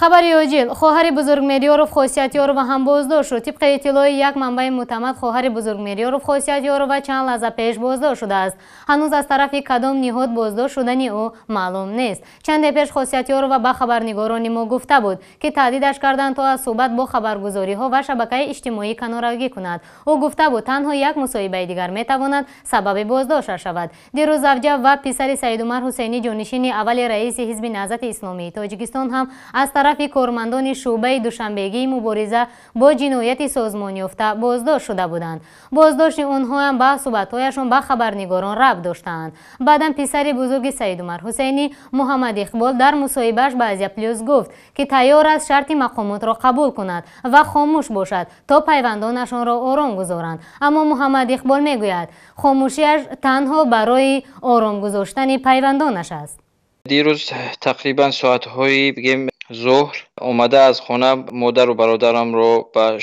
خبری عاجل: خواهر بزرگ میریارов خاصیتیارov هم بازداشت شد. طبق اطلاع یک منبع معتمد خواهر بزرگ میریارov خاصیتیارov و چند لحظه پیش بازداشت شده است. هنوز از طرف کدام نهاد بازداشت شدنی او معلوم نیست. چند پیش خاصیتیارov با خبرنگاران ما گفته بود که تهدیدش کردند تا از صحبت با خبرگزاری ها و شبکه اجتماعی کنارگی کند. او گفته بود تنها یک مصاحبه دیگر میتواند سبب بازداشت شود. دیروز زوجه و پسر سید عمر حسینی جانشین اول رئیس حزب نهضت اسلامی تاجیکستان هم از طرف کارمندان شعبه دوشنبگی مبارزه با جنایت سازمان یافته بازداشت شده بودند. بازداشت آنها هم به صحبت‌هایشان با خبرنگاران ربط داشتند. بعداً پسر بزرگ سید عمر حسینی محمد اقبال در مصاحبهش به ازیا پلیوس گفت که تیار است شرط مقامات را قبول کند و خاموش باشد تا پیوندانشان را آرام گذارند. اما محمد اقبال میگوید خاموشیش تنها برای آرام گذاشتن پیوندانش است. دیروز تقریبا ساعت‌های بگیم ظهر اومده از خانه مادر و برادرم رو به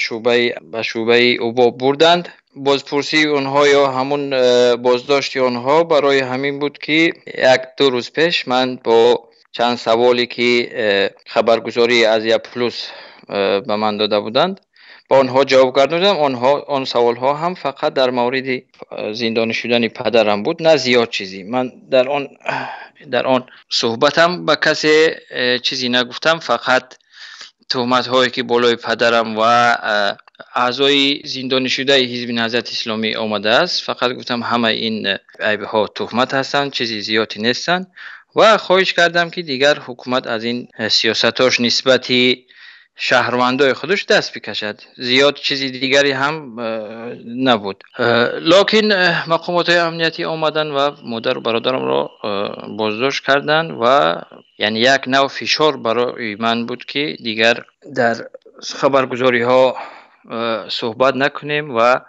شعبه اوبا بردند. بازپرسی اونها یا همون بازداشت اونها برای همین بود که یک دو روز پیش من با چند سوالی که خبرگزاری ازیا پلوس به من داده بودند با آنها جواب دادم. آن سوال ها هم فقط در مورد زندانی شدن پدرم بود، نه زیاد چیزی. من در آن صحبتم با کسی چیزی نگفتم، فقط تهمت هایی که بالای پدرم و اعضای زندانی شده حزب نهضت اسلامی آمده است فقط گفتم همه این عیب ها تهمت هستند، چیزی زیادی نیستند و خواهش کردم که دیگر حکومت از این سیاستاش نسبتی شهروندای خودش دست بکشد. زیاد چیزی دیگری هم نبود. لکن مقامات امنیتی آمدن و مادر و برادرم را بازداشت کردند و یعنی یک نوع فشار برای من بود که دیگر در خبرگزاری ها صحبت نکنیم و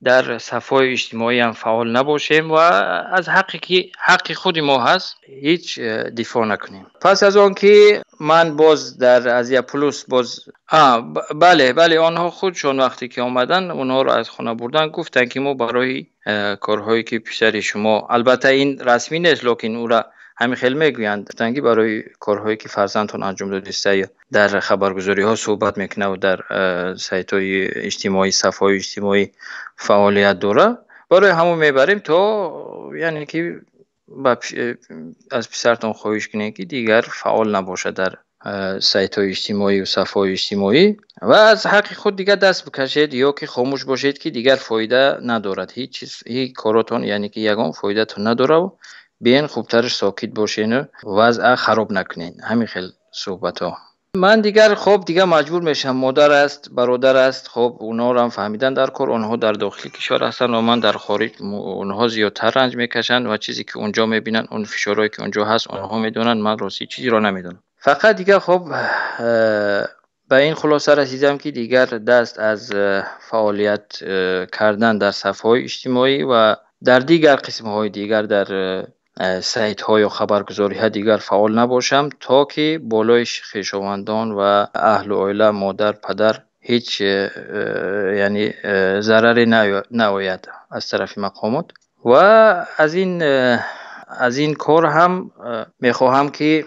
در صفحه اجتماعی هم فعال نباشیم و از حقی که حق خود ما هست هیچ دفاع نکنیم. پس از آن که من باز در ازیا پلوس بله آنها خودشون وقتی که آمدن اونها رو از خانه بردن گفتن که ما برای کارهایی که پسر شما، البته این رسمی نیست لکن او را همین خیلی میگویند، گفتن که برای کارهایی که فرزندتون انجام داده در خبرگزاری ها صحبت میکنه و در سایت های اجتماعی صفحه اجتماعی فعالیت داره، برای همون میبریم تا یعنی که از پسرتون خواهش کنه که دیگر فعال نباشه در سایت های اجتماعی و صفحه های اجتماعی و از حق خود دیگر دست بکشید یا که خاموش باشید که دیگر فایده ندارد. هیچ کاراتون یعنی که یگان فایده تون نداره و بیاین خوبترش ساکت باشین و وضع خراب نکنین. همین خیلی صحبت ها. من دیگر دیگر مجبور میشم، مادر است برادر است، اونا رو هم فهمیدن در کار، اونها در داخل کشور هستن و من در خارج، اونها زیادتر رنج میکشن و چیزی که اونجا میبینن اون فشارهایی که اونجا هست اونها میدونن، من راستی چیزی رو نمیدونم. فقط دیگر به این خلاصه رسیدم که دیگر دست از فعالیت کردن در صفحه های اجتماعی و در دیگر قسم های دیگر در سایت های و خبرگزاری ها دیگر فعال نباشم تا که بالای خویشاوندان و اهل و عائله، مادر پدر هیچ یعنی ضرری ناید از طرف مقامات. و از این کار هم میخواهم که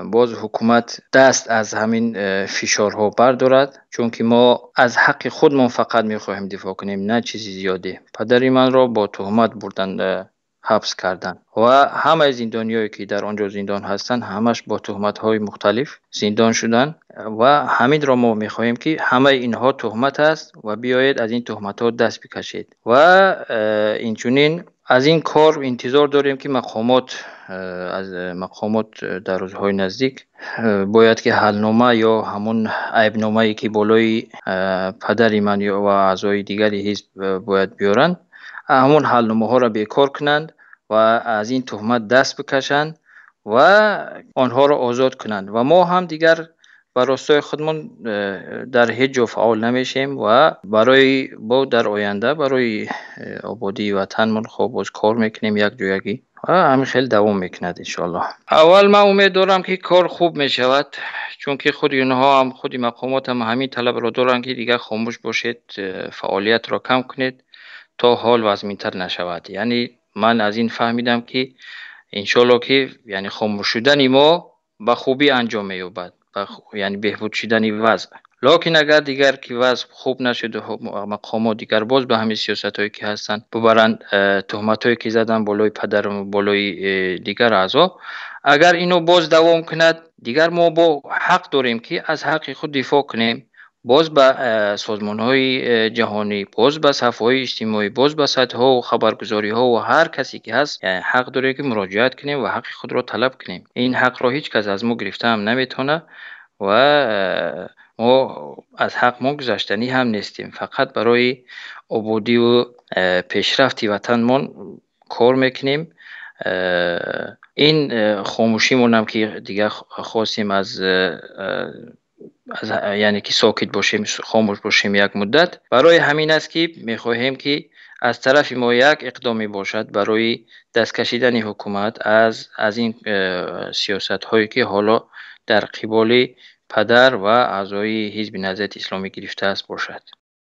باز حکومت دست از همین فشارها بردارد، چون که ما از حق خودمون فقط میخواهیم دفاع کنیم، نه چیزی زیاده. پدری من را با تهمت بردند حبس کردن و همه زندانیایی که در آنجا زندان هستند همش با تهمت های مختلف زندان شدن و همین را ما میخواهیم که همه اینها تهمت است و بیایید از این تهمت ها دست بکشید و اینچنین از این کار انتظار داریم که مقامات در روزهای نزدیک باید که حلنامه یا همون عیبنامه‌ای که بالای پدری من و اعضای دیگری حزب باید بیارن، همون حلنامه ها را بیکار کنند و از این تهمت دست بکشند و آنها را آزاد کنند و ما هم دیگر بر راستای خودمون در هیچ جا فعال نمیشیم و برای در آینده برای آبادی وطنمون باز کار میکنیم یک جایگی و همین خیلی دوام میکند انشالله. اول من امید دارم که کار خوب میشود، چون که خود اینها هم خود مقامات هم همین طلب را دارن که دیگر خاموش باشید، فعالیت را کم کنید تا حال وضعیتر نشود. یعنی من از این فهمیدم که انشالله که یعنی خاموش شدن ما به خوبی انجام مییابد. یعنی بهبود شدن وضع. لکن اگر دیگر که وضع خوب نشد و مقامات دیگر باز به همین سیاست هایی که هستند ببرند تهمت هایی که زدن بالای پدر و بالای دیگر اعضا، اگر اینو باز دوام کند دیگر ما با حق داریم که از حق خود دفاع کنیم، باز به سازمان های جهانی، باز به صفحه های اجتماعی، باز به سطح ها و خبرگزاری ها و هر کسی که هست حق داره که مراجعت کنیم و حق خود را طلب کنیم. این حق را هیچ کس از ما گرفته هم نمیتونه و ما از حق ما گذشتنی هم نیستیم. فقط برای آبادی و پیشرفت وطنمان کار میکنیم. این خاموشی مونم که دیگه خواستیم از یعنی که ساکت باشیم، خاموش باشیم یک مدت. برای همین است که میخواهیم که از طرف ما یک اقدامی باشد برای دست کشیدن حکومت از این سیاست هایی که حالا در قبال پدر و اعضای حزب نهضت اسلامی گرفته است باشد.